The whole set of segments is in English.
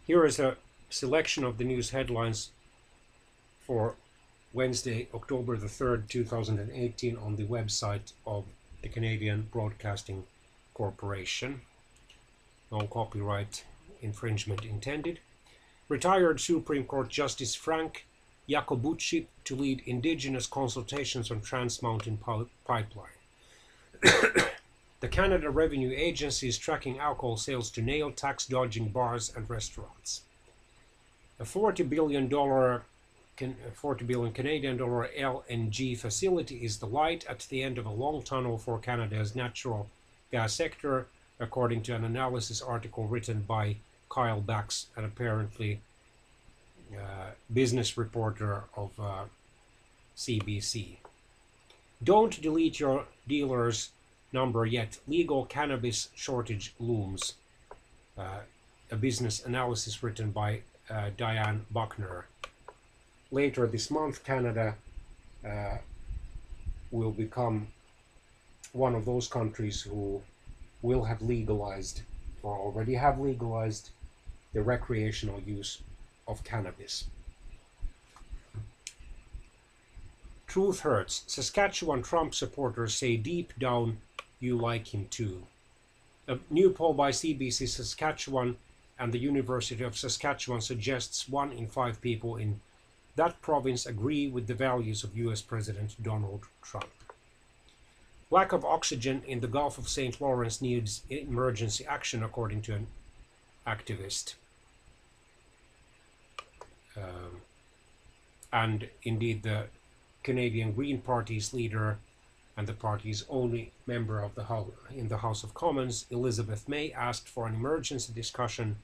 Here is a selection of the news headlines for Wednesday, October the 3rd, 2018 on the website of the Canadian Broadcasting Corporation. No copyright infringement intended. Retired Supreme Court Justice Frank Iacobucci to lead Indigenous consultations on Trans Mountain Pipeline. The Canada Revenue Agency is tracking alcohol sales to nail tax-dodging bars and restaurants. A $40 billion Canadian dollar LNG facility is the light at the end of a long tunnel for Canada's natural gas sector, according to an analysis article written by Kyle Bax, an apparently business reporter of CBC. Don't delete your dealer's number yet. Legal cannabis shortage looms. A business analysis written by Diane Buckner. Later this month, Canada will become one of those countries who will have legalized or already have legalized the recreational use of cannabis. Truth hurts. Saskatchewan Trump supporters say deep down you like him too. A new poll by CBC Saskatchewan and the University of Saskatchewan suggests 1 in 5 people in that province agree with the values of US President Donald Trump. Lack of oxygen in the Gulf of St. Lawrence needs emergency action, according to an activist. And indeed, the Canadian Green Party's leader and the party's only member of the House, in the House of Commons, Elizabeth May, asked for an emergency discussion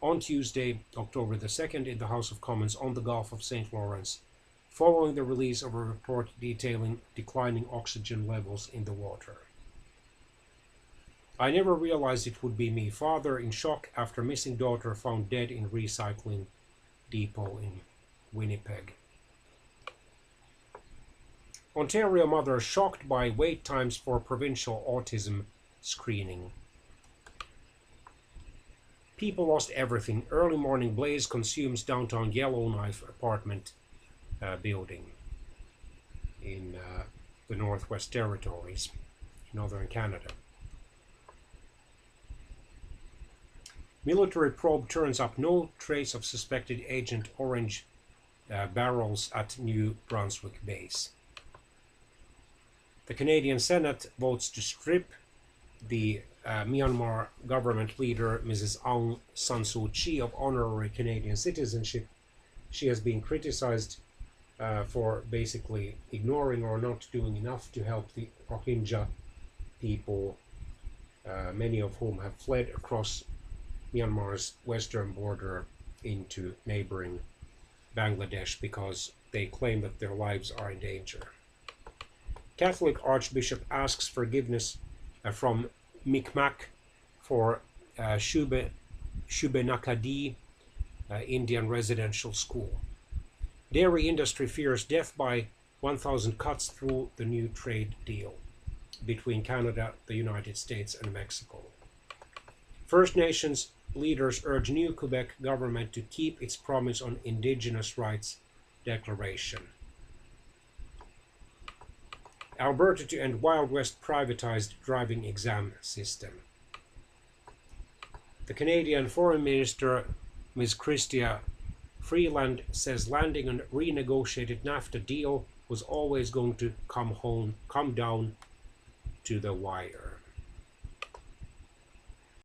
on Tuesday, October the 2nd, in the House of Commons on the Gulf of St. Lawrence, following the release of a report detailing declining oxygen levels in the water. I never realized it would be me. Father in shock after missing daughter found dead in recycling depot in Winnipeg. Ontario mother shocked by wait times for provincial autism screening. People lost everything. Early morning blaze consumes downtown Yellowknife apartment building in the Northwest Territories, Northern Canada. Military probe turns up no trace of suspected Agent Orange barrels at New Brunswick base. The Canadian Senate votes to strip the Myanmar government leader, Mrs. Aung San Suu Kyi, of honorary Canadian citizenship. She has been criticized for basically ignoring or not doing enough to help the Rohingya people, many of whom have fled across Myanmar's western border into neighboring Bangladesh because they claim that their lives are in danger. Catholic Archbishop asks forgiveness from Micmac for Shubenacadie Indian residential school. Dairy industry fears death by 1,000 cuts through the new trade deal between Canada, the United States, and Mexico. First Nations leaders urge new Quebec government to keep its promise on Indigenous rights declaration. Alberta to end Wild West privatized driving exam system. The Canadian Foreign Minister, Ms. Chrystia Freeland, says landing a renegotiated NAFTA deal was always going to come down to the wire.